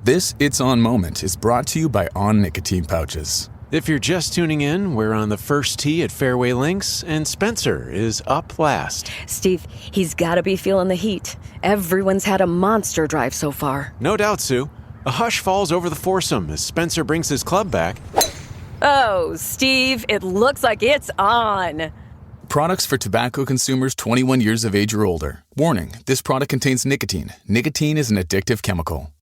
This It's On moment is brought to you by On Nicotine Pouches. If you're just tuning in, we're on the first tee at Fairway Links, and Spencer is up last. Steve, he's got to be feeling the heat. Everyone's had a monster drive so far. No doubt, Sue. A hush falls over the foursome as Spencer brings his club back. Oh, Steve, it looks like it's on. Products for tobacco consumers 21 years of age or older. Warning, this product contains nicotine. Nicotine is an addictive chemical.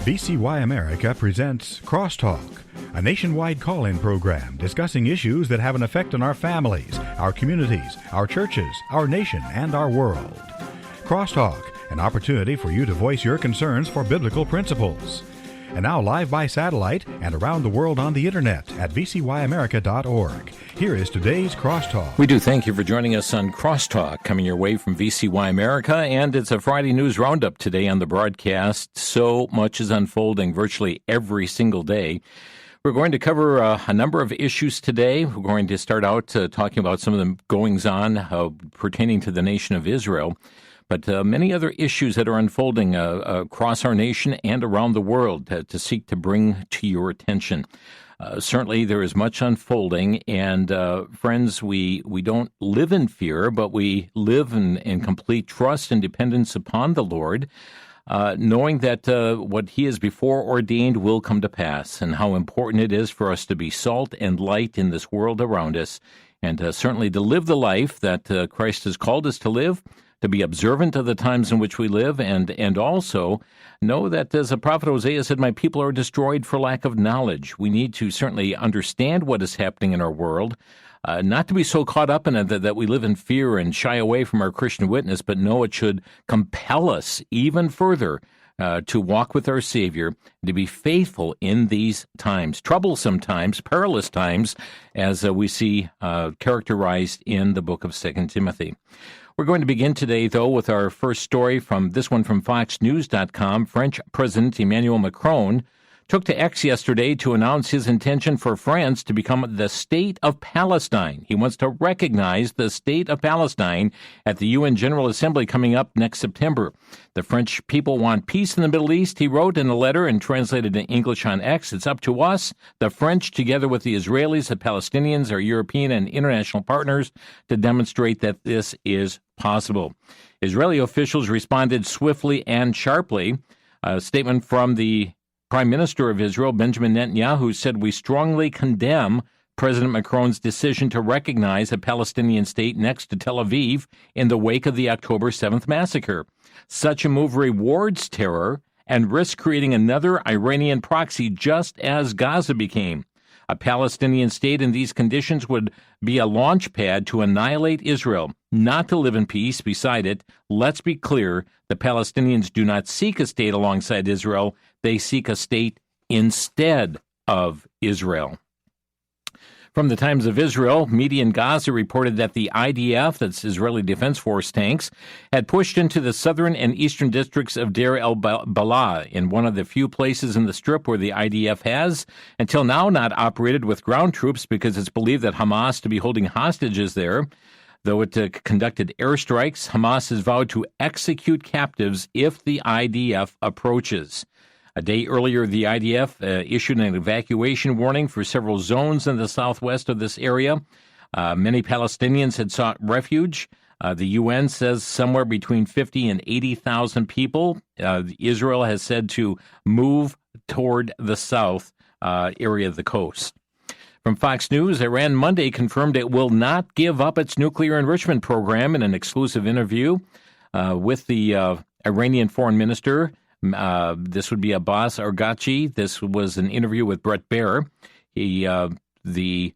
VCY America presents Crosstalk, a nationwide call-in program discussing issues that have an effect on our families, our communities, our churches, our nation, and our world. Crosstalk, an opportunity for you to voice your concerns for biblical principles. And now live by satellite and around the world on the internet at vcyamerica.org. Here is today's Crosstalk. We do thank you for joining us on Crosstalk, coming your way from VCY America, and it's a Friday News Roundup today on the broadcast. So much is unfolding virtually every single day. We're going to cover a number of issues today. We're going to start out talking about some of the goings-on pertaining to the nation of Israel, but many other issues that are unfolding across our nation and around the world to seek to bring to your attention. Certainly there is much unfolding, and friends, we don't live in fear, but we live in complete trust and dependence upon the Lord, knowing that what He has before ordained will come to pass, and how important it is for us to be salt and light in this world around us, and certainly to live the life that Christ has called us to live, to be observant of the times in which we live, and also know that, as the prophet Hosea said, my people are destroyed for lack of knowledge. We need to certainly understand what is happening in our world, not to be so caught up in it that we live in fear and shy away from our Christian witness, but know it should compel us even further to walk with our Savior, to be faithful in these times, troublesome times, perilous times, as we see characterized in the book of 2 Timothy. We're going to begin today, though, with our first story from this one from FoxNews.com. French President Emmanuel Macron took to X yesterday to announce his intention for France to become the State of Palestine. He wants to recognize the State of Palestine at the UN General Assembly coming up next September. The French people want peace in the Middle East, he wrote in a letter and translated in English on X. It's up to us, the French, together with the Israelis, the Palestinians, our European and international partners, to demonstrate that this is possible. Israeli officials responded swiftly and sharply. A statement from the Prime Minister of Israel, Benjamin Netanyahu, said, "We strongly condemn President Macron's decision to recognize a Palestinian state next to Tel Aviv in the wake of the October 7th massacre. Such a move rewards terror and risks creating another Iranian proxy, just as Gaza became. A Palestinian state in these conditions would be a launch pad to annihilate Israel, not to live in peace beside it. Let's be clear, the Palestinians do not seek a state alongside Israel. They seek a state instead of Israel." From the Times of Israel, media in Gaza reported that the IDF, that's Israeli Defense Force tanks, had pushed into the southern and eastern districts of Deir el-Balah, in one of the few places in the Strip where the IDF has, until now, not operated with ground troops because it's believed that Hamas to be holding hostages there. Though it conducted airstrikes, Hamas has vowed to execute captives if the IDF approaches. A day earlier, the IDF issued an evacuation warning for several zones in the southwest of this area. Many Palestinians had sought refuge. The UN says somewhere between 50 and 80,000 people. Israel has said to move toward the south area of the coast. From Fox News, Iran Monday confirmed it will not give up its nuclear enrichment program in an exclusive interview with the Iranian foreign minister. This would be Abbas Araghchi. This was an interview with Bret Baier. The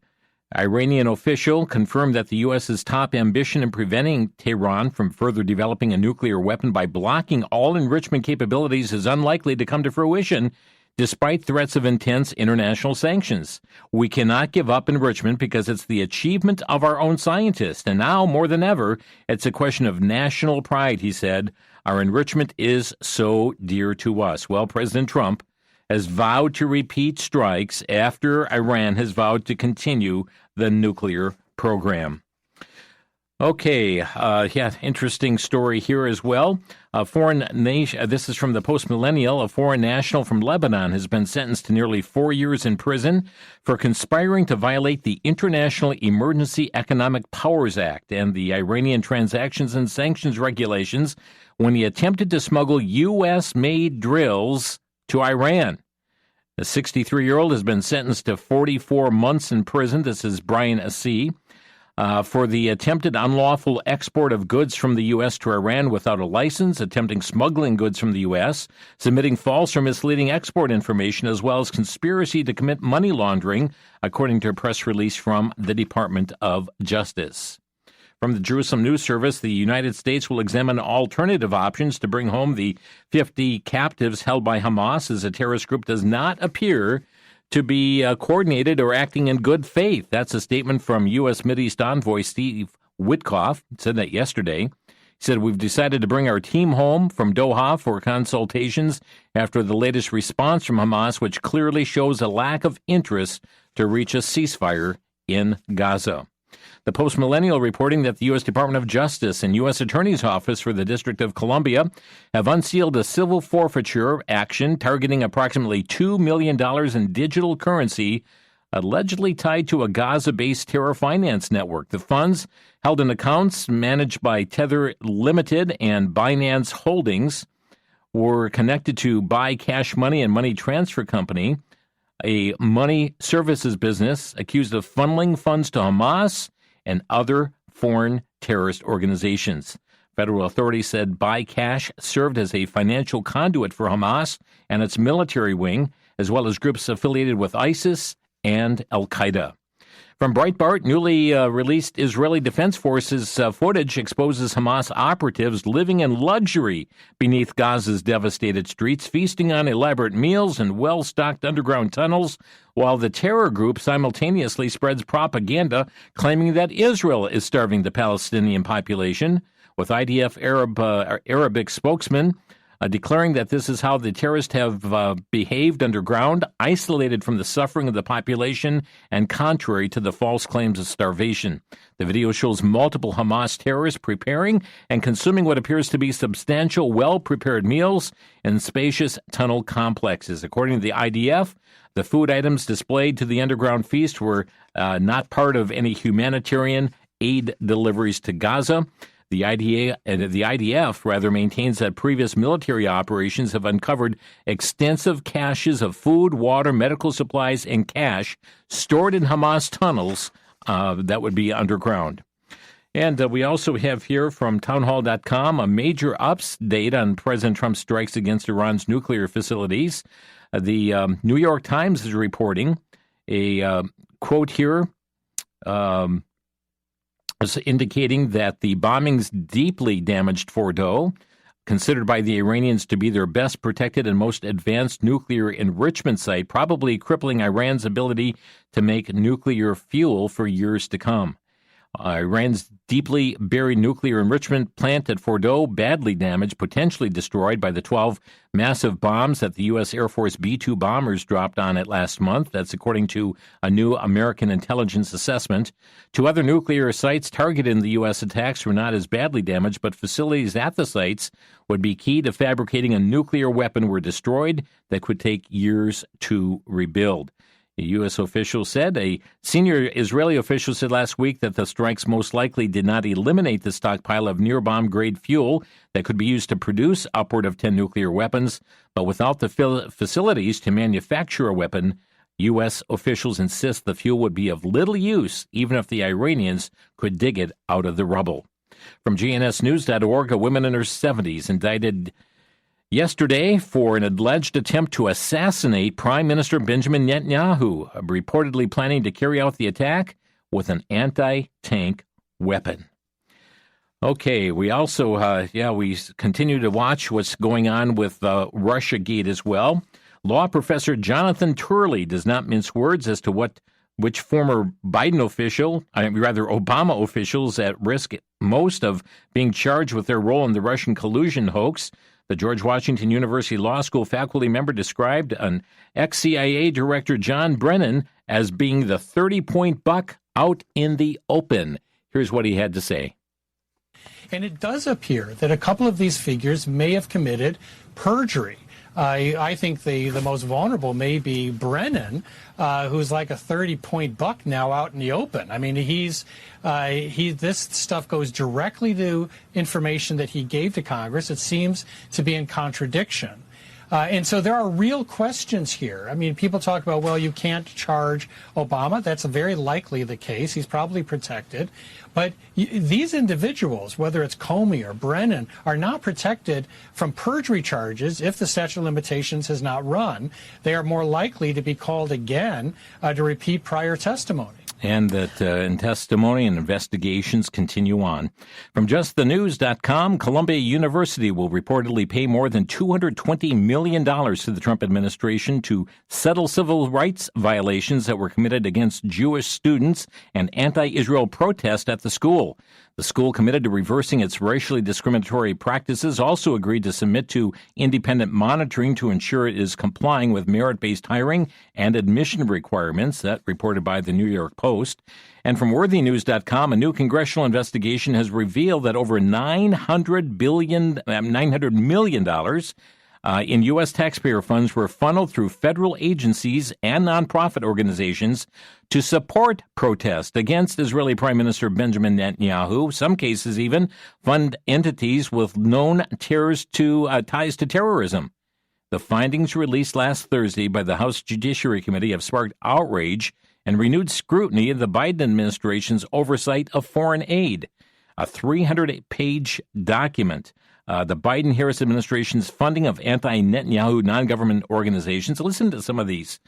Iranian official confirmed that the U.S.'s top ambition in preventing Tehran from further developing a nuclear weapon by blocking all enrichment capabilities is unlikely to come to fruition, despite threats of intense international sanctions. We cannot give up enrichment because it's the achievement of our own scientists, and now, more than ever, it's a question of national pride, he said. Our enrichment is so dear to us. Well, President Trump has vowed to repeat strikes after Iran has vowed to continue the nuclear program. Okay, interesting story here as well. A foreign nation, this is from the Post-Millennial, a foreign national from Lebanon has been sentenced to nearly 4 years in prison for conspiring to violate the International Emergency Economic Powers Act and the Iranian Transactions and Sanctions Regulations when he attempted to smuggle U.S.-made drills to Iran. The 63-year-old has been sentenced to 44 months in prison. This is Brian Assi. For the attempted unlawful export of goods from the U.S. to Iran without a license, attempting smuggling goods from the U.S., submitting false or misleading export information, as well as conspiracy to commit money laundering, according to a press release from the Department of Justice. From the Jerusalem News Service, the United States will examine alternative options to bring home the 50 captives held by Hamas, as a terrorist group does not appear to be coordinated or acting in good faith. That's a statement from U.S. Mideast envoy Steve Witkoff. Said that yesterday. He said, "We've decided to bring our team home from Doha for consultations after the latest response from Hamas, which clearly shows a lack of interest to reach a ceasefire in Gaza." The Post-Millennial reporting that the U.S. Department of Justice and U.S. Attorney's Office for the District of Columbia have unsealed a civil forfeiture action targeting approximately $2 million in digital currency allegedly tied to a Gaza-based terror finance network. The funds, held in accounts managed by Tether Limited and Binance Holdings, were connected to Buy Cash Money and Money Transfer Company, a money services business accused of funneling funds to Hamas and other foreign terrorist organizations. Federal authorities said Buy Cash served as a financial conduit for Hamas and its military wing, as well as groups affiliated with ISIS and Al-Qaeda. From Breitbart, newly released Israeli Defense Forces footage exposes Hamas operatives living in luxury beneath Gaza's devastated streets, feasting on elaborate meals and well-stocked underground tunnels, while the terror group simultaneously spreads propaganda claiming that Israel is starving the Palestinian population, with IDF Arabic spokesman declaring that this is how the terrorists have behaved underground, isolated from the suffering of the population and contrary to the false claims of starvation. The video shows multiple Hamas terrorists preparing and consuming what appears to be substantial, well-prepared meals in spacious tunnel complexes. According to the IDF, the food items displayed to the underground feast were not part of any humanitarian aid deliveries to Gaza. The IDF maintains that previous military operations have uncovered extensive caches of food, water, medical supplies, and cash stored in Hamas tunnels that would be underground. And we also have here from townhall.com a major update on President Trump's strikes against Iran's nuclear facilities. The New York Times is reporting a quote here, indicating that the bombings deeply damaged Fordow, considered by the Iranians to be their best protected and most advanced nuclear enrichment site, probably crippling Iran's ability to make nuclear fuel for years to come. Iran's deeply buried nuclear enrichment plant at Fordow, badly damaged, potentially destroyed by the 12 massive bombs that the U.S. Air Force B-2 bombers dropped on it last month. That's according to a new American intelligence assessment. 2 other nuclear sites targeted in the U.S. attacks were not as badly damaged, but facilities at the sites would be key to fabricating a nuclear weapon were destroyed that could take years to rebuild. A U.S. official said, a senior Israeli official said last week that the strikes most likely did not eliminate the stockpile of near-bomb-grade fuel that could be used to produce upward of 10 nuclear weapons, but without the facilities to manufacture a weapon, U.S. officials insist the fuel would be of little use, even if the Iranians could dig it out of the rubble. From GNSnews.org, a woman in her 70s indicted yesterday for an alleged attempt to assassinate Prime Minister Benjamin Netanyahu, reportedly planning to carry out the attack with an anti-tank weapon. Okay, we also, we continue to watch what's going on with Russiagate as well. Law professor Jonathan Turley does not mince words as to which former Obama officials at risk most of being charged with their role in the Russian collusion hoax. The George Washington University Law School faculty member described an ex-CIA director, John Brennan, as being the 30-point buck out in the open. Here's what he had to say. And it does appear that a couple of these figures may have committed perjury. I think the most vulnerable may be Brennan, who's like a 30-point buck now out in the open. I mean, this stuff goes directly to information that he gave to Congress. It seems to be in contradiction. And so there are real questions here. I mean, people talk about, well, you can't charge Obama. That's very likely the case. He's probably protected. But these individuals, whether it's Comey or Brennan, are not protected from perjury charges if the statute of limitations has not run. They are more likely to be called again to repeat prior testimony. And that in testimony and investigations continue on. From justthenews.com, Columbia University will reportedly pay more than $220 million to the Trump administration to settle civil rights violations that were committed against Jewish students and anti-Israel protest at the school. The school, committed to reversing its racially discriminatory practices, also agreed to submit to independent monitoring to ensure it is complying with merit-based hiring and admission requirements, that reported by the New York Post. And from worthynews.com, a new congressional investigation has revealed that over $900 million in U.S. taxpayer funds were funneled through federal agencies and nonprofit organizations to support protest against Israeli Prime Minister Benjamin Netanyahu. Some cases even fund entities with known ties to terrorism. The findings released last Thursday by the House Judiciary Committee have sparked outrage and renewed scrutiny of the Biden administration's oversight of foreign aid. A 300-page document, the Biden-Harris administration's funding of anti-Netanyahu non-government organizations. Listen to some of these.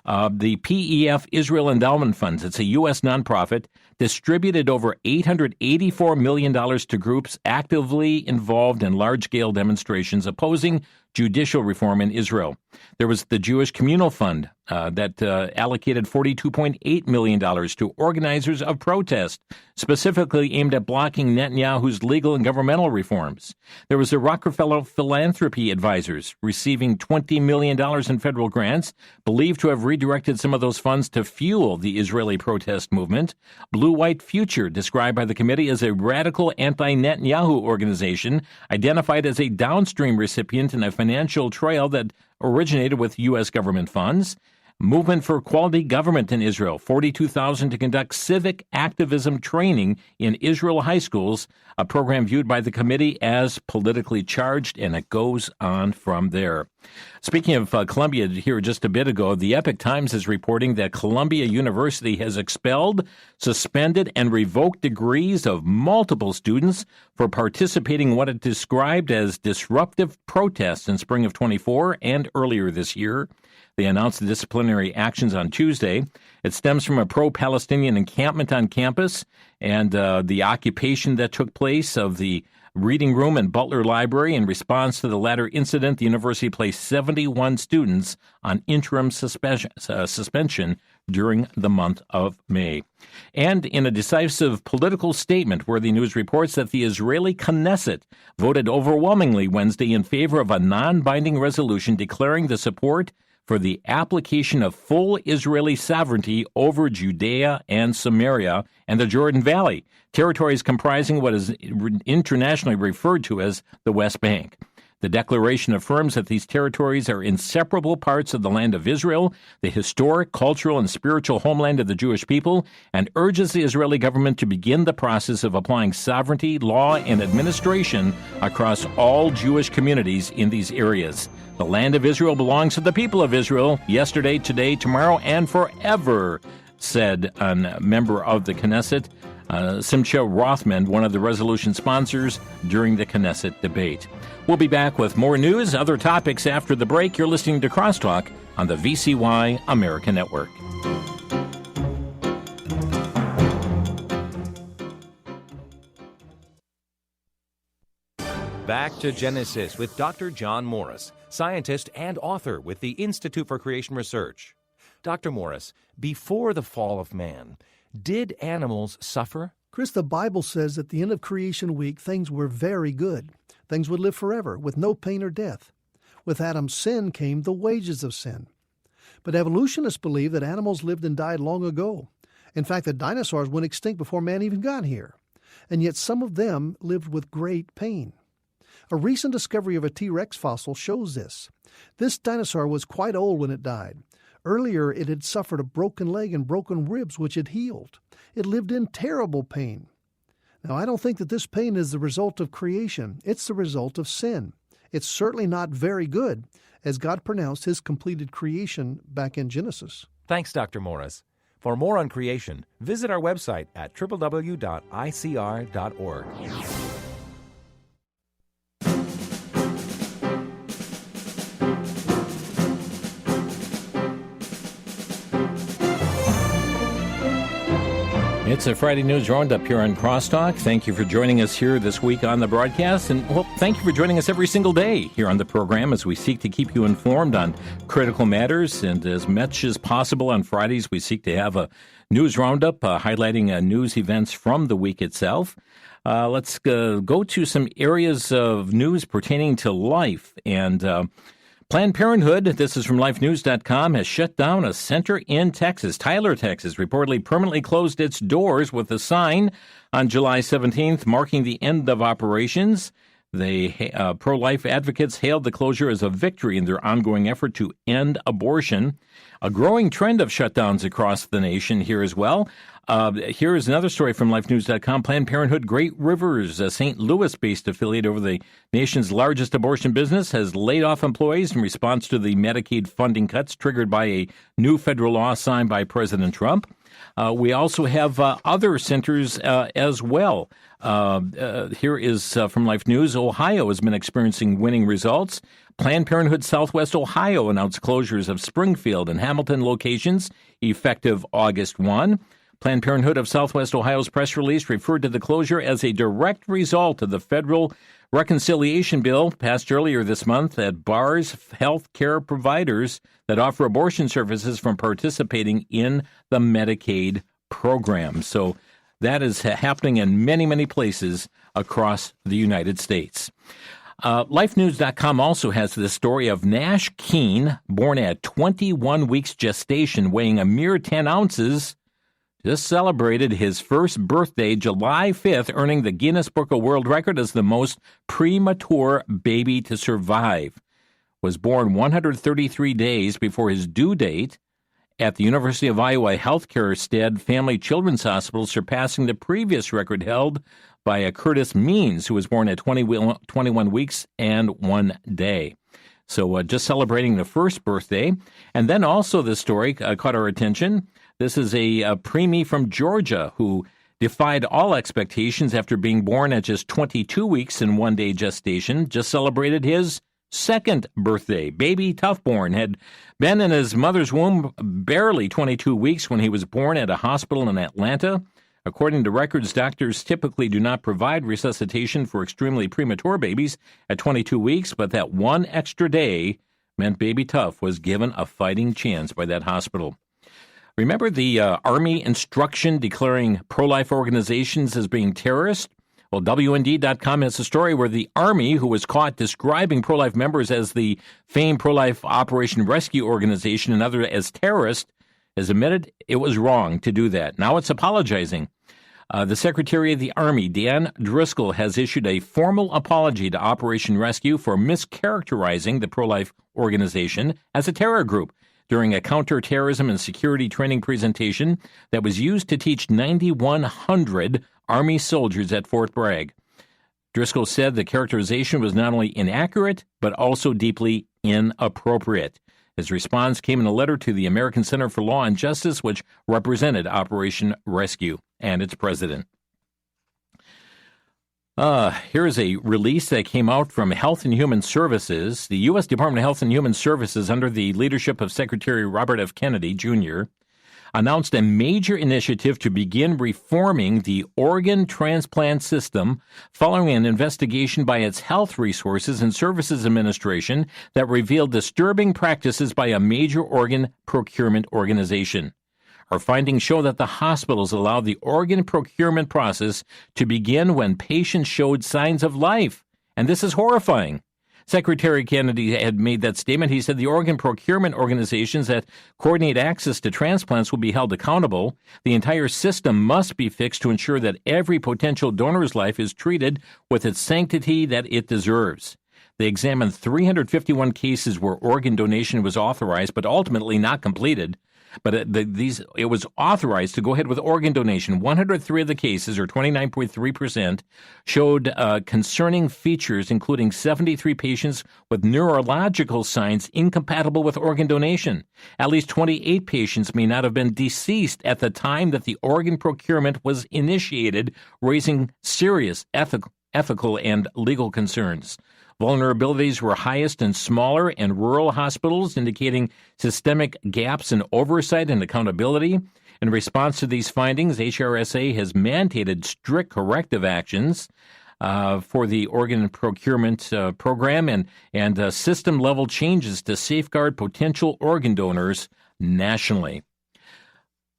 The PEF Israel Endowment Funds, it's a U.S. nonprofit, distributed over $884 million to groups actively involved in large-scale demonstrations opposing judicial reform in Israel. There was the Jewish Communal Fund that allocated $42.8 million to organizers of protest, specifically aimed at blocking Netanyahu's legal and governmental reforms. There was the Rockefeller Philanthropy Advisors, receiving $20 million in federal grants, believed to have redirected some of those funds to fuel the Israeli protest movement. Blue White Future, described by the committee as a radical anti-Netanyahu organization, identified as a downstream recipient in a financial trail that originated with U.S. government funds. Movement for Quality Government in Israel, $42,000 to conduct civic activism training in Israel high schools, a program viewed by the committee as politically charged, and it goes on from there. Speaking of Columbia here just a bit ago, the Epoch Times is reporting that Columbia University has expelled, suspended, and revoked degrees of multiple students for participating in what it described as disruptive protests in spring of 24 and earlier this year. They announced the disciplinary actions on Tuesday. It stems from a pro-Palestinian encampment on campus and the occupation that took place of the reading room and Butler Library. In response to the latter incident, the university placed 71 students on interim suspension during the month of May. And in a decisive political statement, Worthy News reports that the Israeli Knesset voted overwhelmingly Wednesday in favor of a non-binding resolution declaring the support for the application of full Israeli sovereignty over Judea and Samaria and the Jordan Valley, territories comprising what is internationally referred to as the West Bank. The declaration affirms that these territories are inseparable parts of the land of Israel, the historic, cultural, and spiritual homeland of the Jewish people, and urges the Israeli government to begin the process of applying sovereignty, law, and administration across all Jewish communities in these areas. The land of Israel belongs to the people of Israel, yesterday, today, tomorrow, and forever, said a member of the Knesset, Simcha Rothman, one of the resolution sponsors, during the Knesset debate. We'll be back with more news, other topics after the break. You're listening to Crosstalk on the VCY America Network. Back to Genesis with Dr. John Morris, scientist and author with the Institute for Creation Research. Dr. Morris, before the fall of man, did animals suffer? Chris, the Bible says at the end of creation week, things were very good. Things would live forever with no pain or death. With Adam's sin came the wages of sin. But evolutionists believe that animals lived and died long ago. In fact, the dinosaurs went extinct before man even got here. and yet some of them lived with great pain. A recent discovery of a T-Rex fossil shows this. This dinosaur was quite old when it died. Earlier, it had suffered a broken leg and broken ribs, which had healed. It lived in terrible pain. Now, I don't think that this pain is the result of creation. It's the result of sin. It's certainly not very good, as God pronounced His completed creation back in Genesis. Thanks, Dr. Morris. For more on creation, visit our website at www.icr.org. It's a Friday News Roundup here on Crosstalk. Thank you for joining us here this week on the broadcast. And, well, thank you for joining us every single day here on the program as we seek to keep you informed on critical matters. And as much as possible on Fridays, we seek to have a news roundup highlighting news events from the week itself. Let's go to some areas of news pertaining to life. And Planned Parenthood, this is from lifenews.com, has shut down a center in Texas. Tyler, Texas, reportedly permanently closed its doors with a sign on July 17th marking the end of operations. The pro-life advocates hailed the closure as a victory in their ongoing effort to end abortion. A growing trend of shutdowns across the nation here as well. Here is another story from lifenews.com. Planned Parenthood Great Rivers, a St. Louis-based affiliate over the nation's largest abortion business, has laid off employees in response to the Medicaid funding cuts triggered by a new federal law signed by President Trump. We also have other centers as well. Here is from Life News. Ohio has been experiencing winning results. Planned Parenthood Southwest Ohio announced closures of Springfield and Hamilton locations effective August 1. Planned Parenthood of Southwest Ohio's press release referred to the closure as a direct result of the federal reconciliation bill passed earlier this month that bars health care providers that offer abortion services from participating in the Medicaid program. So that is happening in many, many places across the United States. LifeNews.com also has the story of Nash Keene, born at 21 weeks gestation, weighing a mere 10 ounces, just celebrated his first birthday, July 5th, earning the Guinness Book of World Record as the most premature baby to survive. Was born 133 days before his due date at the University of Iowa Healthcare Stead Family Children's Hospital, surpassing the previous record held by a Curtis Means, who was born at 21 weeks and 1 day. So just celebrating the first birthday. And then also this story caught our attention. This is a preemie from Georgia who defied all expectations after being born at just 22 weeks and 1 day gestation, just celebrated his second birthday. Baby Toughborn had been in his mother's womb barely 22 weeks when he was born at a hospital in Atlanta. According to records, doctors typically do not provide resuscitation for extremely premature babies at 22 weeks, but that one extra day meant Baby Tough was given a fighting chance by that hospital. Remember the Army instruction declaring pro-life organizations as being terrorists? Well, WND.com has a story where the Army, who was caught describing pro-life members as the famed pro-life Operation Rescue Organization and others as terrorists, has admitted it was wrong to do that. Now it's apologizing. The Secretary of the Army, Dan Driscoll, has issued a formal apology to Operation Rescue for mischaracterizing the pro-life organization as a terror group during a counterterrorism and security training presentation that was used to teach 9,100 Army soldiers at Fort Bragg. Driscoll said the characterization was not only inaccurate, but also deeply inappropriate. His response came in a letter to the American Center for Law and Justice, which represented Operation Rescue and its president. Here is a release that came out from Health and Human Services. The U.S. Department of Health and Human Services, under the leadership of Secretary Robert F. Kennedy, Jr., announced a major initiative to begin reforming the organ transplant system following an investigation by its Health Resources and Services Administration that revealed disturbing practices by a major organ procurement organization. Our findings show that the hospitals allowed the organ procurement process to begin when patients showed signs of life, and this is horrifying. Secretary Kennedy had made that statement. He said the organ procurement organizations that coordinate access to transplants will be held accountable. The entire system must be fixed to ensure that every potential donor's life is treated with its sanctity that it deserves. They examined 351 cases where organ donation was authorized, but ultimately not completed. But it was authorized to go ahead with organ donation. 103 of the cases, or 29.3%, showed concerning features, including 73 patients with neurological signs incompatible with organ donation. At least 28 patients may not have been deceased at the time that the organ procurement was initiated, raising serious ethical and legal concerns. Vulnerabilities were highest in smaller and rural hospitals, indicating systemic gaps in oversight and accountability. In response to these findings, HRSA has mandated strict corrective actions for the organ procurement program and system-level changes to safeguard potential organ donors nationally.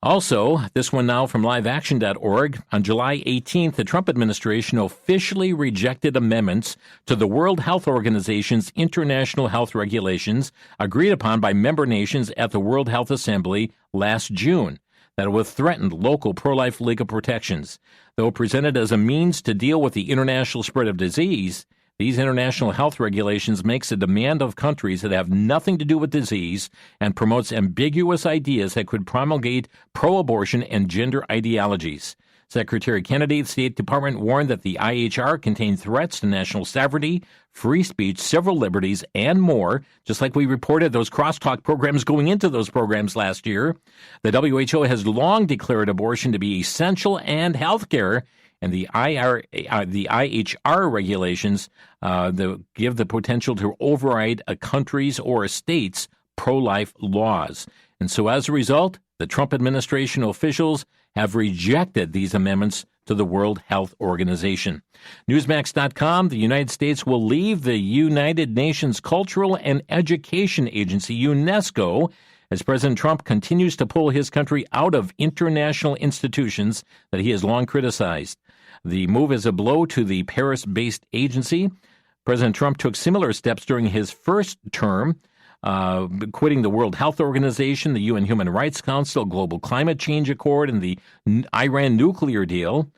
Also, this one now from liveaction.org. On July 18th, the Trump administration officially rejected amendments to the World Health Organization's international health regulations agreed upon by member nations at the World Health Assembly last June that would threaten local pro-life legal protections. Though presented as a means to deal with the international spread of disease, these international health regulations makes a demand of countries that have nothing to do with disease and promotes ambiguous ideas that could promulgate pro-abortion and gender ideologies. Secretary Kennedy, the State Department, warned that the IHR contained threats to national sovereignty, free speech, civil liberties, and more, just like we reported those crosstalk programs going into those programs last year. The WHO has long declared abortion to be essential and health care, and the IHR regulations give the potential to override a country's or a state's pro-life laws. And so as a result, the Trump administration officials have rejected these amendments to the World Health Organization. Newsmax.com, the United States will leave the United Nations Cultural and Education Agency, UNESCO, as President Trump continues to pull his country out of international institutions that he has long criticized. The move is a blow to the Paris-based agency. President Trump took similar steps during his first term, quitting the World Health Organization, the UN Human Rights Council, Global Climate Change Accord, and the Iran nuclear deal.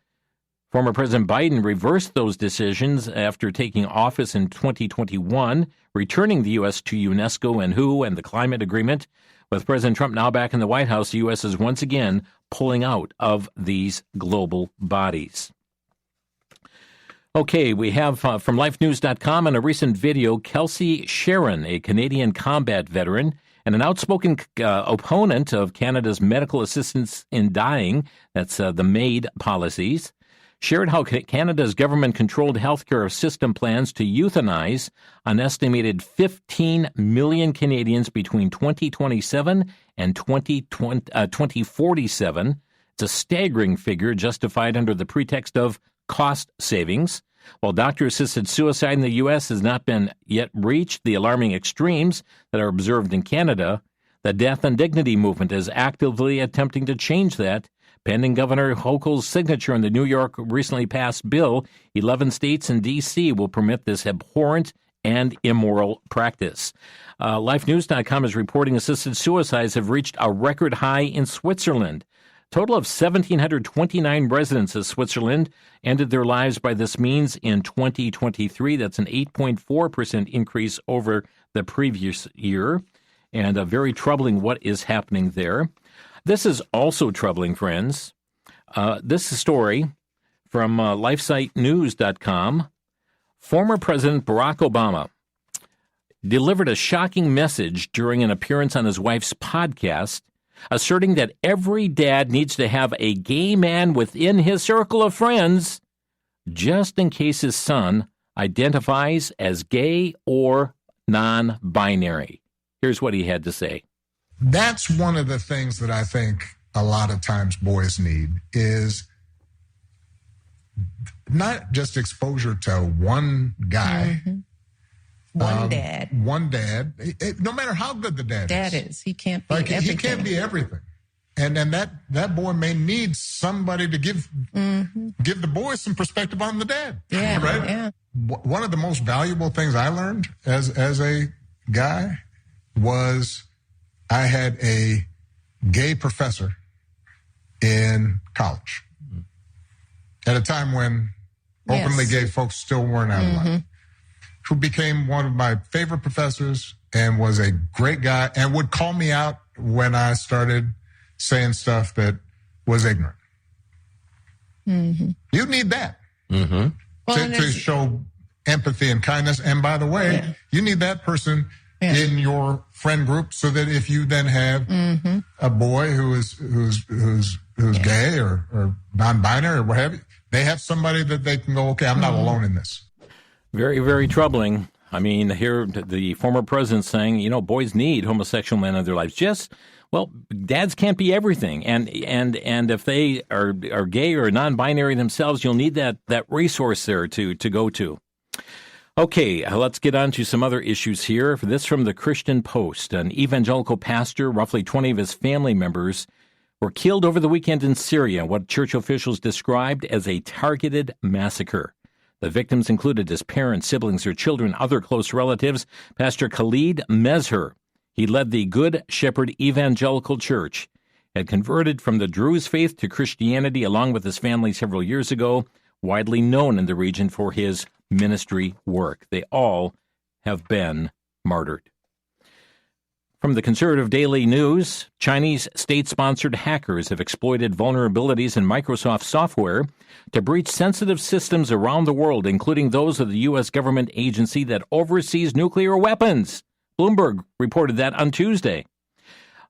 Former President Biden reversed those decisions after taking office in 2021, returning the U.S. to UNESCO and WHO and the climate agreement. With President Trump now back in the White House, the U.S. is once again pulling out of these global bodies. Okay, we have from LifeNews.com in a recent video, Kelsey Sharon, a Canadian combat veteran and an outspoken opponent of Canada's medical assistance in dying, that's the MAID policies, shared how Canada's government-controlled healthcare system plans to euthanize an estimated 15 million Canadians between 2027 and 2047. It's a staggering figure justified under the pretext of cost savings. While doctor-assisted suicide in the U.S. has not been yet reached the alarming extremes that are observed in Canada, the Death and Dignity movement is actively attempting to change that. Pending Governor Hochul's signature on the New York recently passed bill, 11 states and D.C. will permit this abhorrent and immoral practice. LifeNews.com is reporting assisted suicides have reached a record high in Switzerland. Total of 1,729 residents of Switzerland ended their lives by this means in 2023. That's an 8.4% increase over the previous year, and very troubling what is happening there. This is also troubling, friends. This is a story from LifeSiteNews.com. Former President Barack Obama delivered a shocking message during an appearance on his wife's podcast, asserting that every dad needs to have a gay man within his circle of friends just in case his son identifies as gay or non-binary. Here's what he had to say. That's one of the things that I think a lot of times boys need is not just exposure to one guy. Mm-hmm. One dad. One dad. No matter how good the dad is. He can't be everything. He can't be everything. And then that boy may need somebody to give the boy some perspective on the dad. Yeah, right? Yeah. One of the most valuable things I learned as a guy was I had a gay professor in college at a time when openly gay folks still weren't out of line, who became one of my favorite professors and was a great guy and would call me out when I started saying stuff that was ignorant. You need that to show empathy and kindness. And by the way, you need that person in your friend group so that if you then have a boy who's gay or non-binary or what have you, they have somebody that they can go, okay, I'm not alone in this. Very, very troubling. I mean, here the former president saying, boys need homosexual men in their lives. Dads can't be everything, and if they are gay or non-binary themselves, you'll need that resource there to go to. Okay, let's get on to some other issues here. This from the Christian Post. An evangelical pastor, roughly 20 of his family members, were killed over the weekend in Syria, what church officials described as a targeted massacre. The victims included his parents, siblings, their children, other close relatives. Pastor Khalid Mezher, he led the Good Shepherd Evangelical Church, had converted from the Druze faith to Christianity along with his family several years ago, widely known in the region for his ministry work. They all have been martyred. From the Conservative Daily News, Chinese state-sponsored hackers have exploited vulnerabilities in Microsoft software to breach sensitive systems around the world, including those of the U.S. government agency that oversees nuclear weapons. Bloomberg reported that on Tuesday.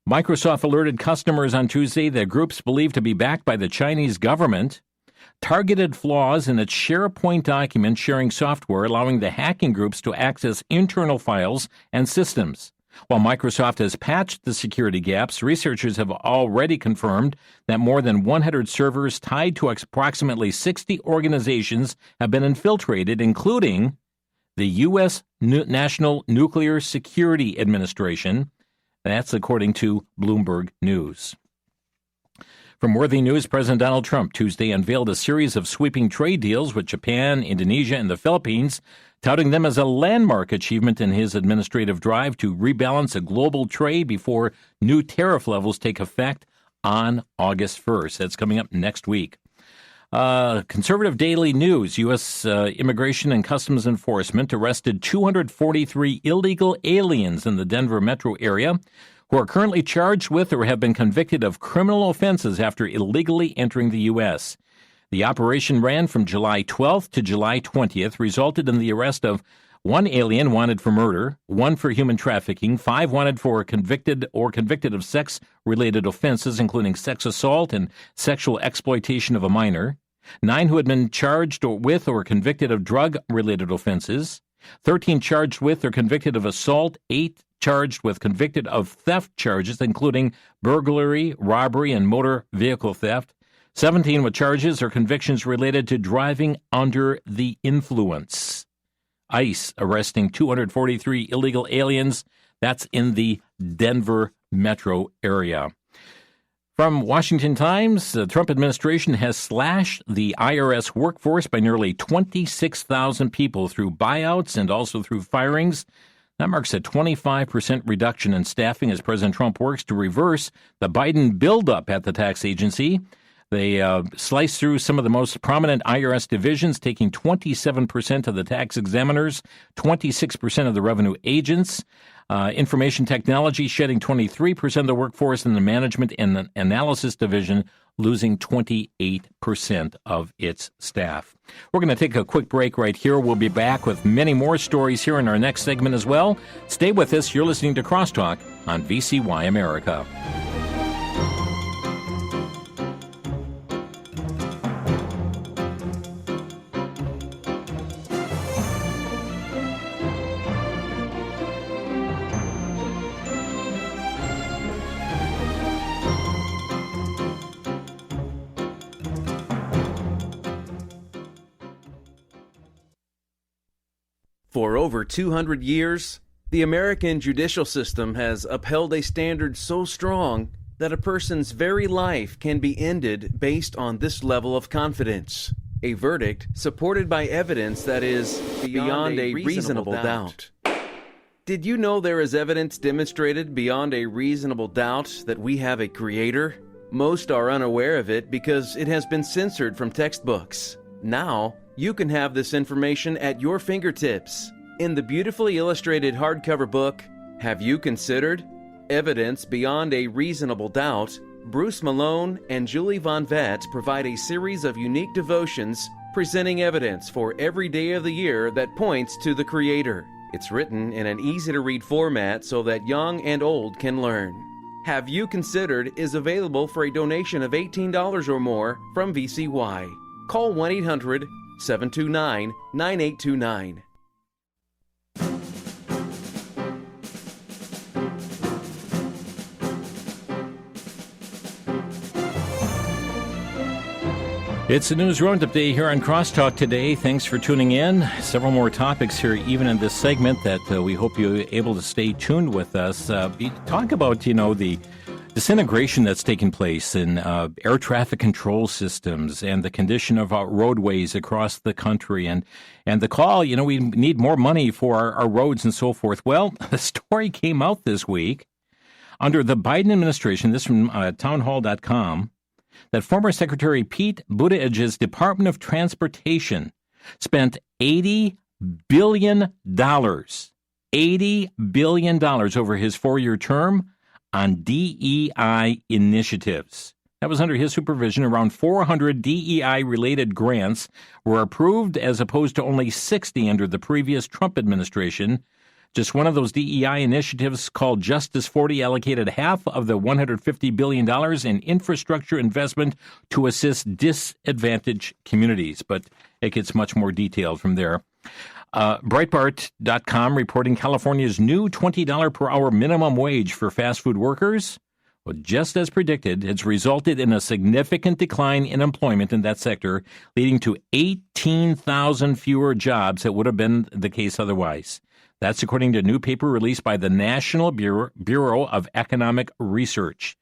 Microsoft alerted customers on Tuesday that groups believed to be backed by the Chinese government targeted flaws in its SharePoint document sharing software, allowing the hacking groups to access internal files and systems. While Microsoft has patched the security gaps, researchers have already confirmed that more than 100 servers tied to approximately 60 organizations have been infiltrated, including the U.S. National Nuclear Security Administration. That's according to Bloomberg News. From Worthy News, President Donald Trump Tuesday unveiled a series of sweeping trade deals with Japan, Indonesia, and the Philippines, touting them as a landmark achievement in his administrative drive to rebalance a global trade before new tariff levels take effect on August 1st. That's coming up next week. Conservative Daily News, U.S. Immigration and Customs Enforcement arrested 243 illegal aliens in the Denver metro area who are currently charged with or have been convicted of criminal offenses after illegally entering the U.S. The operation ran from July 12th to July 20th, resulted in the arrest of one alien wanted for murder, one for human trafficking, 5 wanted for convicted of sex-related offenses, including sex assault and sexual exploitation of a minor, 9 who had been charged with or convicted of drug-related offenses, 13 charged with or convicted of assault, 8 charged with convicted of theft charges, including burglary, robbery, and motor vehicle theft, 17 with charges or convictions related to driving under the influence. ICE arresting 243 illegal aliens. That's in the Denver metro area. From Washington Times, the Trump administration has slashed the IRS workforce by nearly 26,000 people through buyouts and also through firings. That marks a 25% reduction in staffing as President Trump works to reverse the Biden buildup at the tax agency. They sliced through some of the most prominent IRS divisions, taking 27% of the tax examiners, 26% of the revenue agents, information technology shedding 23% of the workforce, and the management and analysis division losing 28% of its staff. We're going to take a quick break right here. We'll be back with many more stories here in our next segment as well. Stay with us. You're listening to Crosstalk on VCY America. For over 200 years, the American judicial system has upheld a standard so strong that a person's very life can be ended based on this level of confidence. A verdict supported by evidence that is beyond a reasonable doubt. Did you know there is evidence demonstrated beyond a reasonable doubt that we have a creator? Most are unaware of it because it has been censored from textbooks. Now, you can have this information at your fingertips. In the beautifully illustrated hardcover book, Have You Considered? Evidence Beyond a Reasonable Doubt, Bruce Malone and Julie Von Vett provide a series of unique devotions presenting evidence for every day of the year that points to the Creator. It's written in an easy-to-read format so that young and old can learn. Have You Considered is available for a donation of $18 or more from VCY. Call 1-800-729-9829. It's a News Roundup Day here on Crosstalk today. Thanks for tuning in. Several more topics here, even in this segment, that we hope you're able to stay tuned with us. We talk about, the disintegration that's taking place in air traffic control systems and the condition of our roadways across the country. And the call, we need more money for our roads and so forth. Well, the story came out this week under the Biden administration, this from townhall.com, that former Secretary Pete Buttigieg's Department of Transportation spent $80 billion over his 4-year term on DEI initiatives. That was under his supervision. Around 400 DEI-related grants were approved as opposed to only 60 under the previous Trump administration. Just one of those DEI initiatives called Justice 40 allocated half of the $150 billion in infrastructure investment to assist disadvantaged communities. But it gets much more detailed from there. Breitbart.com reporting California's new $20 per hour minimum wage for fast food workers. Well, just as predicted, it's resulted in a significant decline in employment in that sector, leading to 18,000 fewer jobs that would have been the case otherwise. That's according to a new paper released by the National Bureau of Economic Research.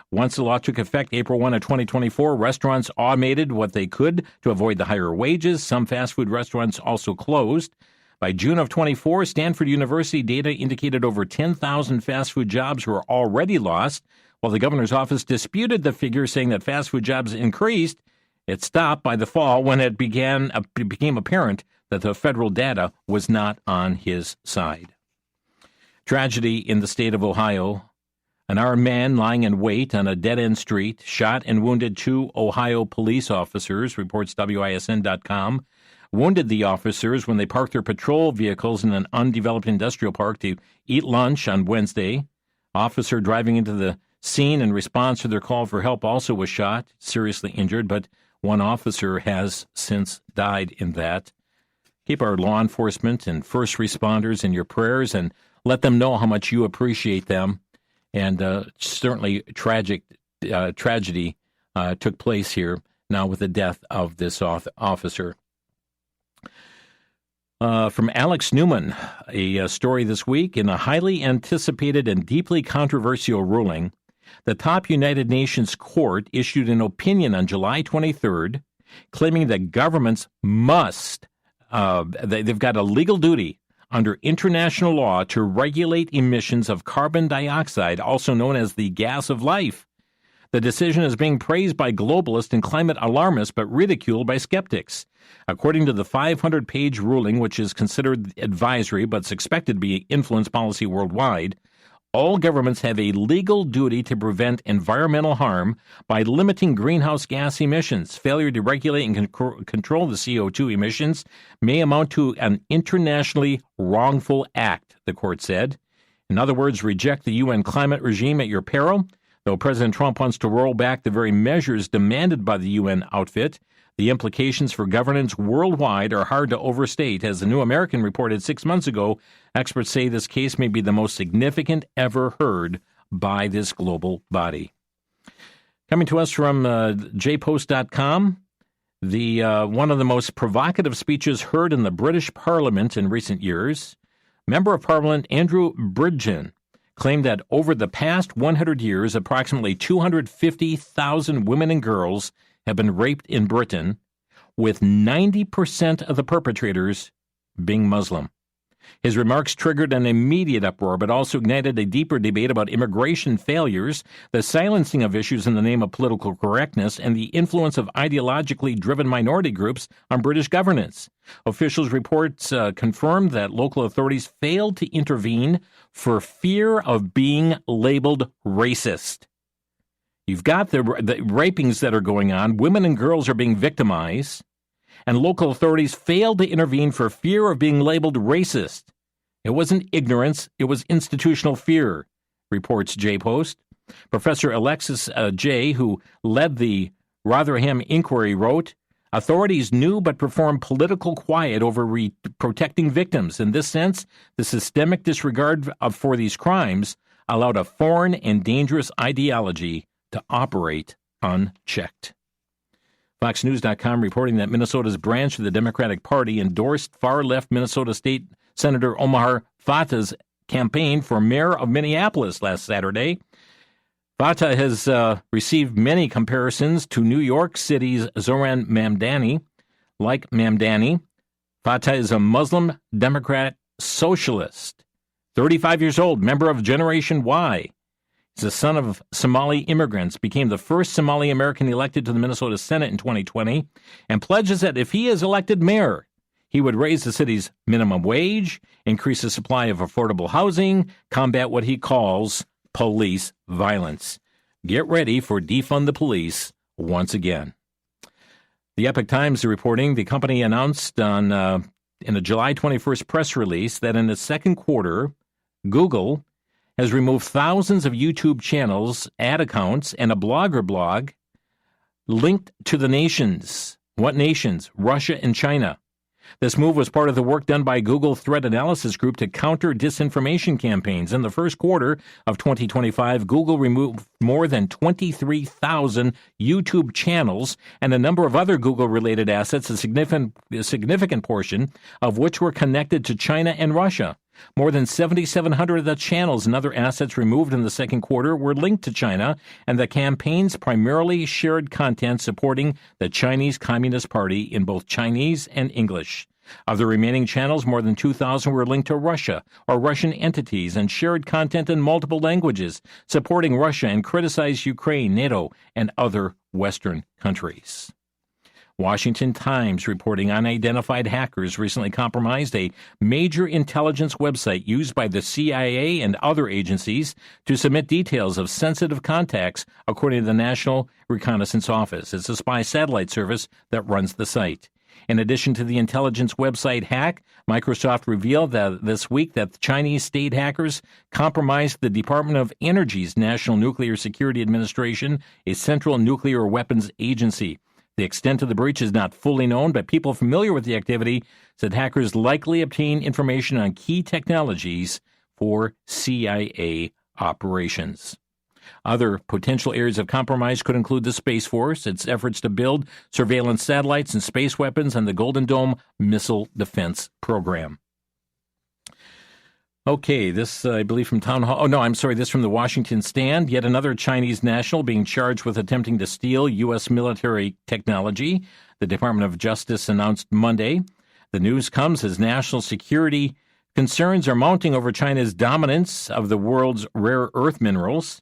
Once the law took effect April 1 of 2024, restaurants automated what they could to avoid the higher wages. Some fast food restaurants also closed. By June of 24, Stanford University data indicated over 10,000 fast food jobs were already lost. While the governor's office disputed the figure, saying that fast food jobs increased, it stopped by the fall when it became apparent that the federal data was not on his side. Tragedy in the state of Ohio. An armed man lying in wait on a dead-end street shot and wounded 2 Ohio police officers, reports WISN.com. Wounded the officers when they parked their patrol vehicles in an undeveloped industrial park to eat lunch on Wednesday. Officer driving into the scene in response to their call for help also was shot, seriously injured, but one officer has since died in that. Keep our law enforcement and first responders in your prayers and let them know how much you appreciate them. And certainly tragedy took place here now with the death of this officer. From Alex Newman, a story this week. In a highly anticipated and deeply controversial ruling, the top United Nations court issued an opinion on July 23rd claiming that governments must they've got a legal duty under international law to regulate emissions of carbon dioxide, also known as the gas of life. The decision is being praised by globalists and climate alarmists, but ridiculed by skeptics. According to the 500-page ruling, which is considered advisory but is expected to be influence policy worldwide, all governments have a legal duty to prevent environmental harm by limiting greenhouse gas emissions. Failure to regulate and control the CO2 emissions may amount to an internationally wrongful act, the court said. In other words, reject the UN climate regime at your peril. Though President Trump wants to roll back the very measures demanded by the UN outfit, the implications for governance worldwide are hard to overstate. As the New American reported 6 months ago, experts say this case may be the most significant ever heard by this global body. Coming to us from jpost.com, one of the most provocative speeches heard in the British Parliament in recent years, Member of Parliament Andrew Bridgen claimed that over the past 100 years, approximately 250,000 women and girls have been raped in Britain, with 90% of the perpetrators being Muslim. His remarks triggered an immediate uproar, but also ignited a deeper debate about immigration failures, the silencing of issues in the name of political correctness, and the influence of ideologically driven minority groups on British governance. Officials' reports confirmed that local authorities failed to intervene for fear of being labeled racist. You've got the rapings that are going on. Women and girls are being victimized. And local authorities failed to intervene for fear of being labeled racist. It wasn't ignorance, it was institutional fear, reports J-Post. Professor Alexis J., who led the Rotherham inquiry, wrote, authorities knew but performed political quiet over protecting victims. In this sense, the systemic disregard for these crimes allowed a foreign and dangerous ideology to operate unchecked. FoxNews.com reporting that Minnesota's branch of the Democratic Party endorsed far-left Minnesota State Senator Omar Fatah's campaign for mayor of Minneapolis last Saturday. Fatah has received many comparisons to New York City's Zohran Mamdani. Like Mamdani, Fatah is a Muslim Democrat socialist, 35 years old, member of Generation Y. He's the son of Somali immigrants, became the first Somali American elected to the Minnesota Senate in 2020, and pledges that if he is elected mayor, he would raise the city's minimum wage, increase the supply of affordable housing, combat what he calls police violence. Get ready for defund the police once again. The Epoch Times is reporting the company announced in a July 21st press release that in the second quarter, Google has removed thousands of YouTube channels, ad accounts, and a blogger blog linked to the nations. What nations? Russia and China. This move was part of the work done by Google Threat Analysis Group to counter disinformation campaigns. In the first quarter of 2025, Google removed more than 23,000 YouTube channels and a number of other Google-related assets, a significant portion of which were connected to China and Russia. More than 7,700 of the channels and other assets removed in the second quarter were linked to China, and the campaigns primarily shared content supporting the Chinese Communist Party in both Chinese and English. Of the remaining channels, more than 2,000 were linked to Russia or Russian entities and shared content in multiple languages, supporting Russia and criticized Ukraine, NATO, and other Western countries. Washington Times reporting unidentified hackers recently compromised a major intelligence website used by the CIA and other agencies to submit details of sensitive contacts, according to the National Reconnaissance Office. It's a spy satellite service that runs the site. In addition to the intelligence website hack, Microsoft revealed that this week that Chinese state hackers compromised the Department of Energy's National Nuclear Security Administration, a central nuclear weapons agency. The extent of the breach is not fully known, but people familiar with the activity said hackers likely obtained information on key technologies for CIA operations. Other potential areas of compromise could include the Space Force, its efforts to build surveillance satellites and space weapons, and the Golden Dome missile defense program. Okay, this, I believe, from Town Hall. Oh, no, I'm sorry, this from the Washington Stand. Yet another Chinese national being charged with attempting to steal U.S. military technology. The Department of Justice announced Monday. The news comes as national security concerns are mounting over China's dominance of the world's rare earth minerals.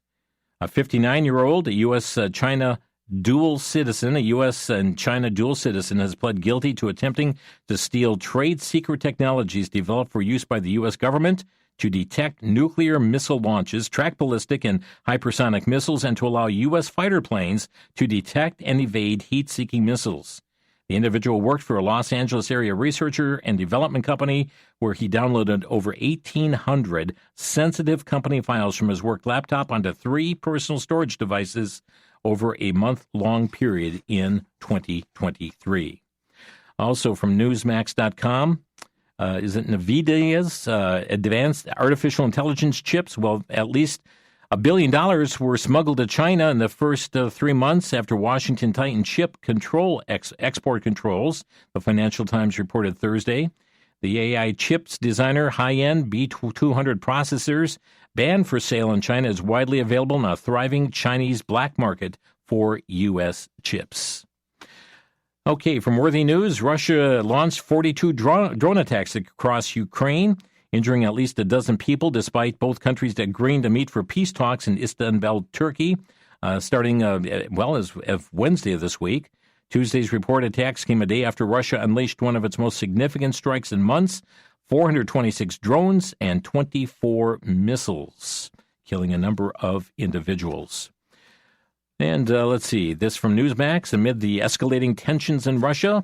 A 59-year-old, a U.S.-China dual citizen, a U.S. and China dual citizen, has pled guilty to attempting to steal trade secret technologies developed for use by the U.S. government to detect nuclear missile launches, track ballistic and hypersonic missiles, and to allow U.S. fighter planes to detect and evade heat-seeking missiles. The individual worked for a Los Angeles area researcher and development company where he downloaded over 1,800 sensitive company files from his work laptop onto 3 personal storage devices over a month-long period in 2023. Also from Newsmax.com, is it NVIDIA's advanced artificial intelligence chips? Well, at least $1 billion were smuggled to China in the first 3 months after Washington tightened chip control export controls, the Financial Times reported Thursday. The AI chips designer high-end B200 processors banned for sale in China is widely available in a thriving Chinese black market for U.S. chips. Okay, from Worthy News, Russia launched 42 drone attacks across Ukraine, injuring at least a dozen people, despite both countries agreeing to meet for peace talks in Istanbul, Turkey, starting as of Wednesday of this week. Tuesday's reported attacks came a day after Russia unleashed one of its most significant strikes in months, 426 drones and 24 missiles, killing a number of individuals. And let's see, this from Newsmax. Amid the escalating tensions in Russia,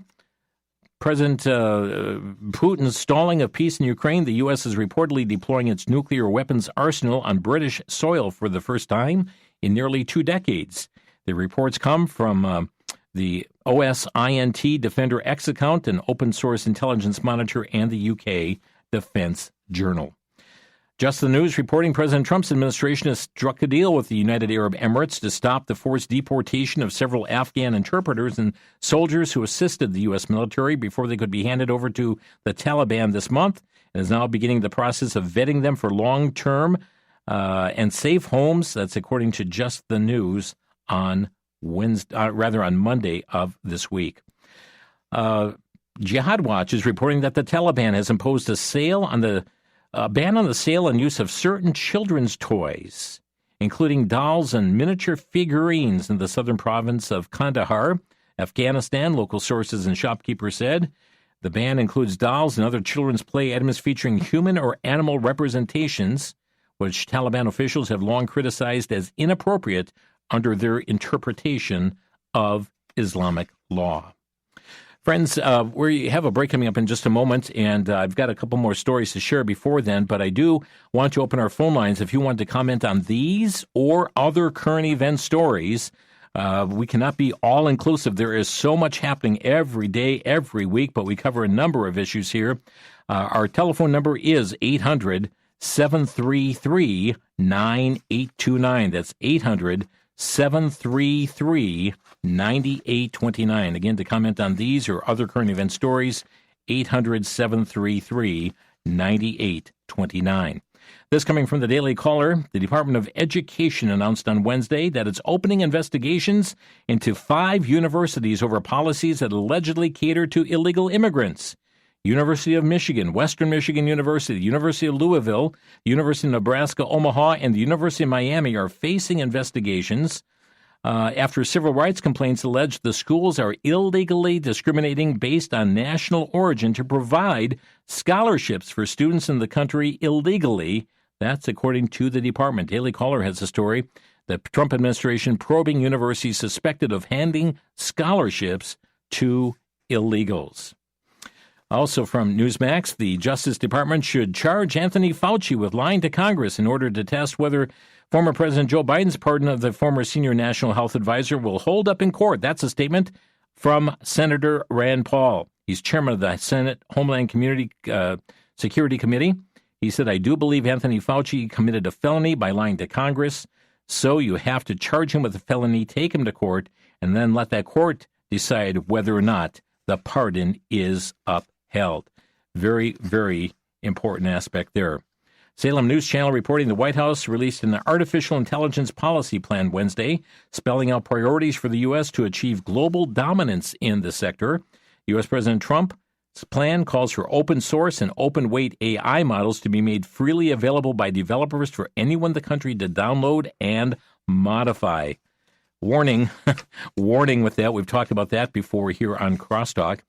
President Putin's stalling of peace in Ukraine, the U.S. is reportedly deploying its nuclear weapons arsenal on British soil for the first time in nearly 2 decades. The reports come from the OSINT Defender X account, an open-source intelligence monitor, and the UK Defense Journal. Just the News reporting President Trump's administration has struck a deal with the United Arab Emirates to stop the forced deportation of several Afghan interpreters and soldiers who assisted the U.S. military before they could be handed over to the Taliban this month, and is now beginning the process of vetting them for long-term and safe homes. That's according to Just the News on Monday of this week. Jihad Watch is reporting that the Taliban has imposed a ban on the sale and use of certain children's toys, including dolls and miniature figurines in the southern province of Kandahar, Afghanistan, local sources and shopkeepers said. The ban includes dolls and other children's play items featuring human or animal representations, which Taliban officials have long criticized as inappropriate under their interpretation of Islamic law. Friends, we have a break coming up in just a moment, and I've got a couple more stories to share before then, but I do want to open our phone lines if you want to comment on these or other current event stories. We cannot be all-inclusive. There is so much happening every day, every week, but we cover a number of issues here. Our telephone number is 800-733-9829. That's 800-733-9829. Again, to comment on these or other current event stories, 800-733-9829. This coming from the Daily Caller. The Department of Education announced on Wednesday that it's opening investigations into 5 universities over policies that allegedly cater to illegal immigrants. University of Michigan, Western Michigan University, University of Louisville, University of Nebraska, Omaha, and the University of Miami are facing investigations after civil rights complaints allege the schools are illegally discriminating based on national origin to provide scholarships for students in the country illegally. That's according to the department. Daily Caller has a story. The Trump administration probing universities suspected of handing scholarships to illegals. Also from Newsmax, the Justice Department should charge Anthony Fauci with lying to Congress in order to test whether former President Joe Biden's pardon of the former senior national health advisor will hold up in court. That's a statement from Senator Rand Paul. He's chairman of the Senate Homeland Security Committee. He said, I do believe Anthony Fauci committed a felony by lying to Congress, so you have to charge him with a felony, take him to court, and then let that court decide whether or not the pardon is upheld. Very, very important aspect there. Salem News Channel reporting the White House released an artificial intelligence policy plan Wednesday, spelling out priorities for the U.S. to achieve global dominance in the sector. U.S. President Trump's plan calls for open source and open weight AI models to be made freely available by developers for anyone in the country to download and modify. Warning with that. We've talked about that before here on Crosstalk.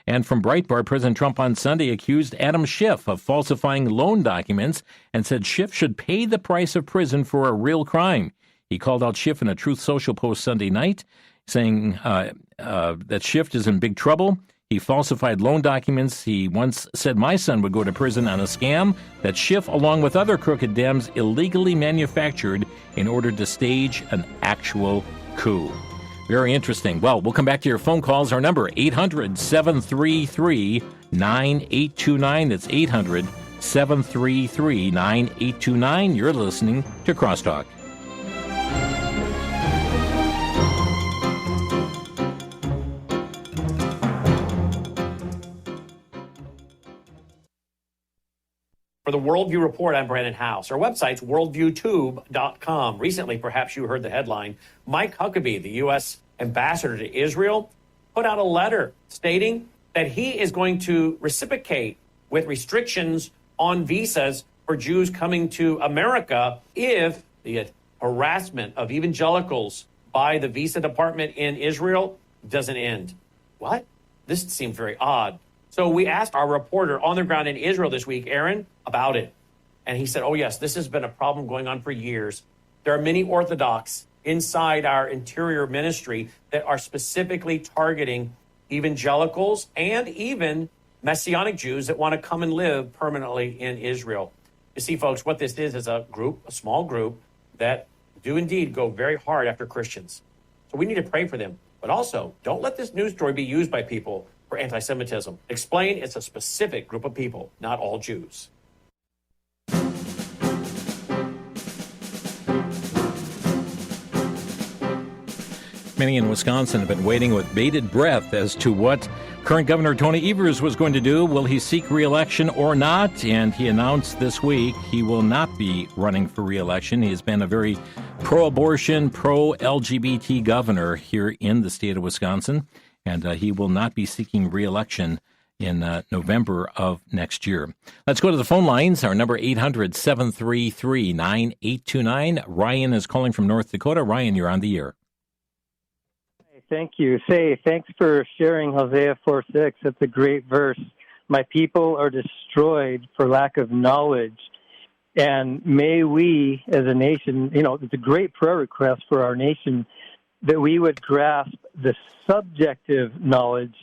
And from Breitbart, President Trump on Sunday accused Adam Schiff of falsifying loan documents and said Schiff should pay the price of prison for a real crime. He called out Schiff in a Truth Social post Sunday night, saying that Schiff is in big trouble. He falsified loan documents. He once said my son would go to prison on a scam that Schiff, along with other crooked Dems, illegally manufactured in order to stage an actual coup. Very interesting. Well, we'll come back to your phone calls. Our number, 800-733-9829. That's 800-733-9829. You're listening to Crosstalk. For the Worldview Report, I'm Brandon House. Our website's worldviewtube.com. Recently, perhaps you heard the headline, Mike Huckabee, the U.S. ambassador to Israel, put out a letter stating that he is going to reciprocate with restrictions on visas for Jews coming to America if the harassment of evangelicals by the visa department in Israel doesn't end. What? This seemed very odd. So we asked our reporter on the ground in Israel this week, Aaron, about it. And he said, oh, yes, this has been a problem going on for years. There are many Orthodox inside our interior ministry that are specifically targeting evangelicals and even Messianic Jews that want to come and live permanently in Israel. You see, folks, what this is a group, a small group, that do indeed go very hard after Christians. So we need to pray for them. But also, don't let this news story be used by people for anti-Semitism. Explain it's a specific group of people, not all Jews. Many in Wisconsin have been waiting with bated breath as to what current Governor Tony Evers was going to do. Will he seek re-election or not? And he announced this week he will not be running for re-election. He has been a very pro-abortion, pro-LGBT governor here in the state of Wisconsin, and he will not be seeking re-election in November of next year. Let's go to the phone lines. Our number 800-733-9829. Ryan is calling from North Dakota. Ryan, you're on the air. Thank you. Thanks for sharing Hosea 4:6. That's a great verse. My people are destroyed for lack of knowledge. And may we, as a nation, it's a great prayer request for our nation, that we would grasp the subjective knowledge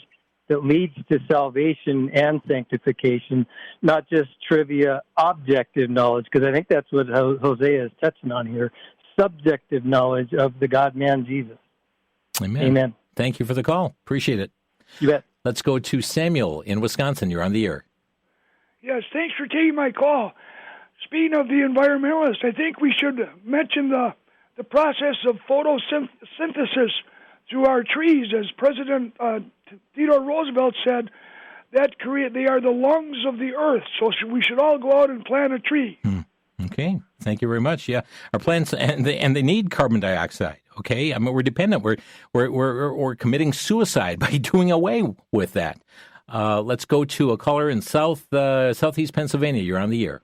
that leads to salvation and sanctification, not just trivia, objective knowledge, because I think that's what Hosea is touching on here, subjective knowledge of the God-man Jesus. Amen. Amen. Thank you for the call. Appreciate it. You bet. Let's go to Samuel in Wisconsin. You're on the air. Yes, thanks for taking my call. Speaking of the environmentalists, I think we should mention the process of photosynthesis through our trees. As President Theodore Roosevelt said, they are the lungs of the earth, so we should all go out and plant a tree. Okay, thank you very much. Yeah, our plants and they need carbon dioxide. Okay, I mean we're dependent. We're committing suicide by doing away with that. Let's go to a caller in southeast Pennsylvania. You're on the air.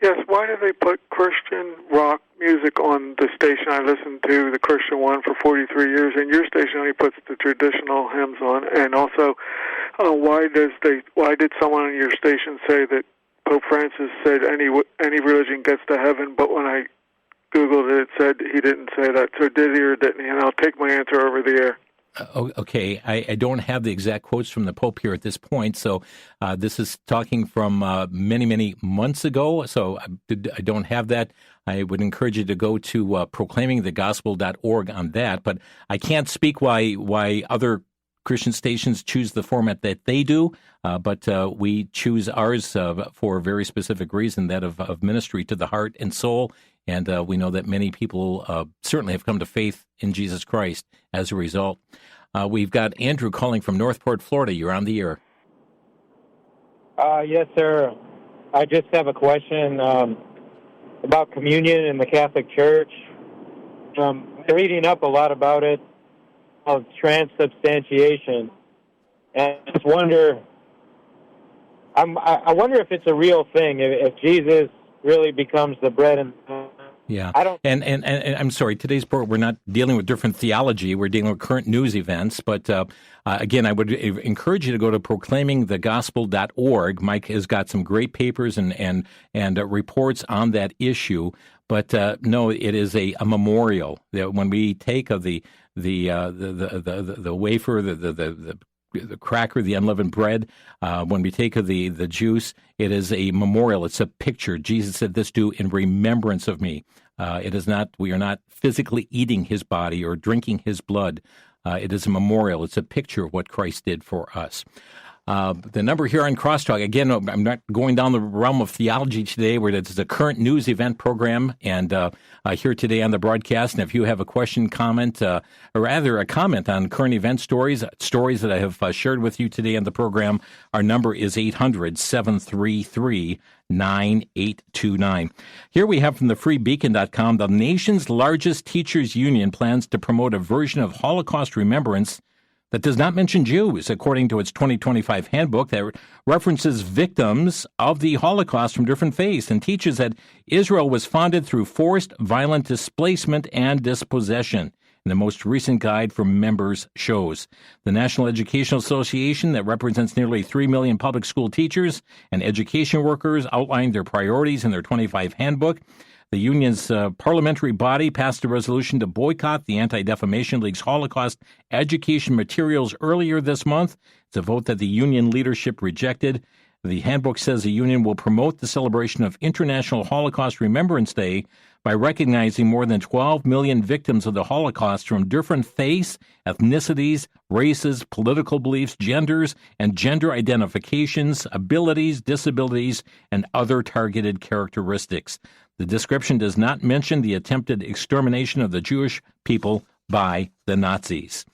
Yes, why do they put Christian rock music on the station? I listened to the Christian one for 43 years, and your station only puts the traditional hymns on. And also, why did someone on your station say that Pope Francis said any religion gets to heaven, but when I Googled it, it said he didn't say that. So did he or didn't he? And I'll take my answer over the air. Okay, I don't have the exact quotes from the Pope here at this point, so this is talking from many, many months ago, so I don't have that. I would encourage you to go to proclaimingthegospel.org on that, but I can't speak why other Christian stations choose the format that they do, but we choose ours for a very specific reason, that of ministry to the heart and soul. And we know that many people certainly have come to faith in Jesus Christ as a result. We've got Andrew calling from Northport, Florida. You're on the air. Yes, sir. I just have a question about communion in the Catholic Church. I'm reading up a lot about it, of transubstantiation. And I just wonder, I wonder if it's a real thing, if Jesus really becomes the bread and yeah, and I'm sorry, today's program, we're not dealing with different theology. We're dealing with current news events. But again, I would encourage you to go to proclaimingthegospel.org. Mike has got some great papers and reports on that issue. But no, it is a memorial that when we take of the wafer, the cracker, the unleavened bread, when we take of the juice, it is a memorial. It's a picture. Jesus said, "This do in remembrance of me." It is not. We are not physically eating his body or drinking his blood. It is a memorial. It's a picture of what Christ did for us. The number here on Crosstalk, again, I'm not going down the realm of theology today, where it's a current news event program, and here today on the broadcast. And if you have a question, comment, or rather a comment on current event stories that I have shared with you today on the program, our number is 800-733-9829. Here we have from the freebeacon.com, the nation's largest teachers union plans to promote a version of Holocaust remembrance that does not mention Jews, according to its 2025 handbook that references victims of the Holocaust from different faiths and teaches that Israel was founded through forced violent displacement and dispossession. And the most recent guide for members shows the National Educational Association, that represents nearly 3 million public school teachers and education workers, outlined their priorities in their 25 handbook. The union's parliamentary body passed a resolution to boycott the Anti-Defamation League's Holocaust education materials earlier this month. It's a vote that the union leadership rejected. The handbook says the union will promote the celebration of International Holocaust Remembrance Day by recognizing more than 12 million victims of the Holocaust from different faiths, ethnicities, races, political beliefs, genders, and gender identifications, abilities, disabilities, and other targeted characteristics. The description does not mention the attempted extermination of the Jewish people by the Nazis.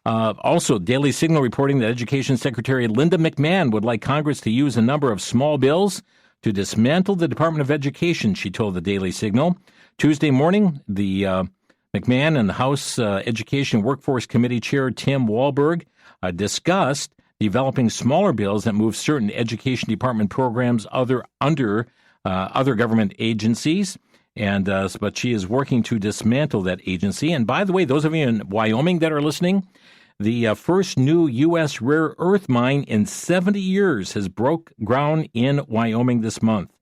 Also, Daily Signal reporting that Education Secretary Linda McMahon would like Congress to use a number of small bills to dismantle the Department of Education, she told the Daily Signal. Tuesday morning, the McMahon and the House Education Workforce Committee Chair Tim Walberg discussed developing smaller bills that move certain Education Department programs under other government agencies, and but she is working to dismantle that agency. And by the way, those of you in Wyoming that are listening, the first new U.S. rare earth mine in 70 years has broke ground in Wyoming this month.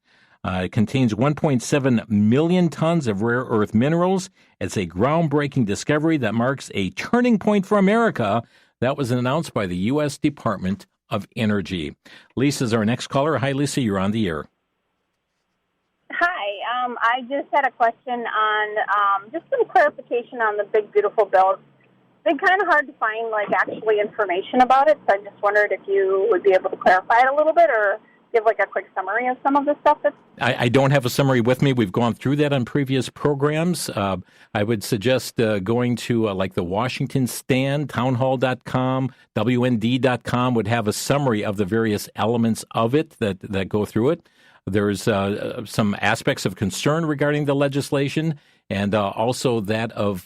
It contains 1.7 million tons of rare earth minerals. It's a groundbreaking discovery that marks a turning point for America. That was announced by the U.S. Department of Energy. Lisa's our next caller. Hi, Lisa, you're on the air. Hi, I just had a question on just some clarification on the Big Beautiful Bill. It's been kind of hard to find, actually information about it, so I just wondered if you would be able to clarify it a little bit or give, a quick summary of some of the stuff that's... I don't have a summary with me. We've gone through that on previous programs. I would suggest going to, the Washington Stand, townhall.com, WND.com would have a summary of the various elements of it that go through it. There's some aspects of concern regarding the legislation, and also that of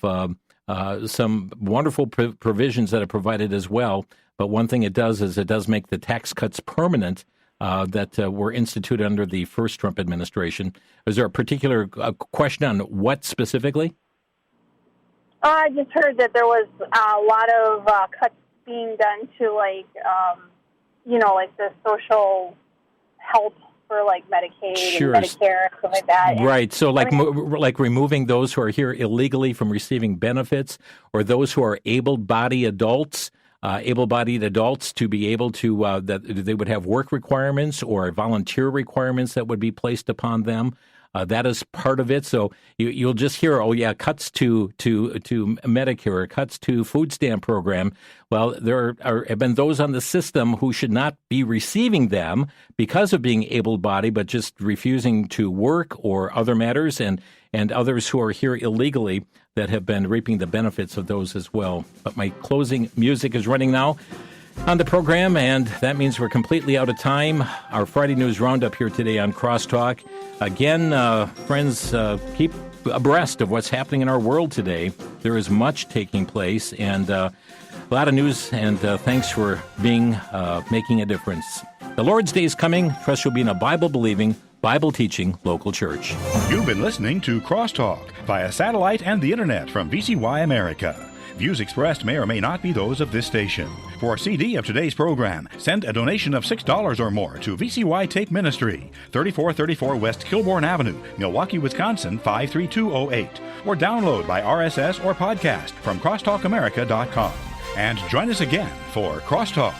some wonderful provisions that are provided as well. But one thing it does is it does make the tax cuts permanent that were instituted under the first Trump administration. Is there a particular question on what specifically? I just heard that there was a lot of cuts being done to, the social help for Medicaid Sure. and Medicare and stuff like that. Right. So like removing those who are here illegally from receiving benefits, or those who are able-bodied adults to be able to, that they would have work requirements or volunteer requirements that would be placed upon them. That is part of it. So you'll just hear, cuts to Medicare, cuts to food stamp program. Well, there have been those on the system who should not be receiving them because of being able-bodied, but just refusing to work or other matters, and others who are here illegally that have been reaping the benefits of those as well. But my closing music is running now on the program, and that means we're completely out of time. Our Friday News Roundup here today on Crosstalk. Again, friends, keep abreast of what's happening in our world today. There is much taking place, and a lot of news, and thanks for making a difference. The Lord's Day is coming. Trust you'll be in a Bible-believing, Bible-teaching local church. You've been listening to Crosstalk via satellite and the internet from VCY America. Views expressed may or may not be those of this station. For a CD of today's program, send a donation of $6 or more to VCY Tape Ministry, 3434 West Kilbourne Avenue, Milwaukee, Wisconsin, 53208. Or download by RSS or podcast from crosstalkamerica.com. And join us again for Crosstalk.